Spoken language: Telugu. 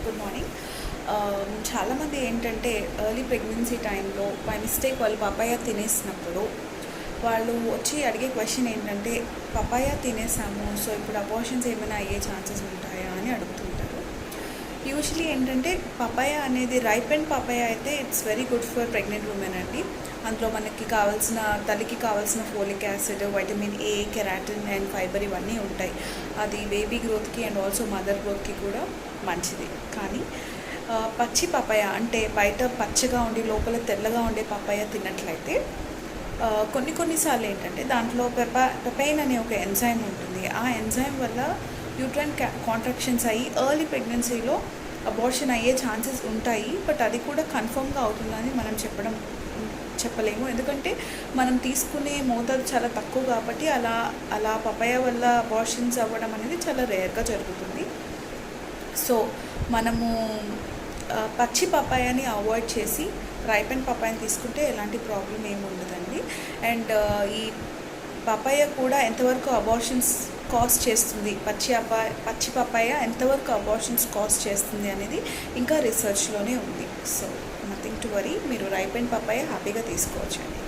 Good morning. చాలామంది ఏంటంటే ఎర్లీ ప్రెగ్నెన్సీ టైంలో బై మిస్టేక్ వాళ్ళు పపాయ తినేసినప్పుడు వాళ్ళు వచ్చి అడిగే క్వశ్చన్ ఏంటంటే, పపాయ తినేసాము, సో ఇప్పుడు అబార్షన్స్ ఏమైనా అయ్యే ఛాన్సెస్ ఉంటాయా అని అడుగుతుంటారు. యూజువలీ ఏంటంటే పపాయ అనేది రైపెండ్ పపాయ అయితే it's very good for pregnant women అండి. అందులో మనకి తల్లికి కావాల్సిన folic acid, vitamin A, keratin and fibre ఇవన్నీ ఉంటాయి. అది బేబీ గ్రోత్కి అండ్ ఆల్సో మదర్ గ్రోత్కి కూడా మంచిది. కానీ పచ్చి పపాయ అంటే బయట పచ్చగా ఉండి లోపల తెల్లగా ఉండే పపాయ తిన్నట్లయితే కొన్నిసార్లు ఏంటంటే దాంట్లో పెపైన్ అనే ఒక ఎంజైమ్ ఉంటుంది. ఆ ఎంజైమ్ వల్ల యూట్రైన్ కాంట్రాక్షన్స్ అయ్యి ఎర్లీ ప్రెగ్నెన్సీలో అబార్షన్ అయ్యే ఛాన్సెస్ ఉంటాయి. బట్ అది కూడా కన్ఫర్మ్గా అవుతుందని మనం చెప్పలేము. ఎందుకంటే మనం తీసుకునే మోతాదు చాలా తక్కువ కాబట్టి అలా పపాయ వల్ల అబార్షన్స్ అవ్వడం అనేది చాలా రేర్గా జరుగుతుంది. సో మనము పచ్చి పపాయాని అవాయిడ్ చేసి రైపెన్ పపాయాని తీసుకుంటే ఎలాంటి ప్రాబ్లం ఏమి ఉండదండి. అండ్ ఈ పపాయ కూడా ఎంతవరకు అబార్షన్స్ కాజ్ చేస్తుంది, పచ్చి పపాయ ఎంతవరకు అబార్షన్స్ కాజ్ చేస్తుంది అనేది ఇంకా రీసెర్చ్లోనే ఉంది. సో నథింగ్ టు వరీ, మీరు రైపెన్ పపాయ హ్యాపీగా తీసుకోవచ్చండి.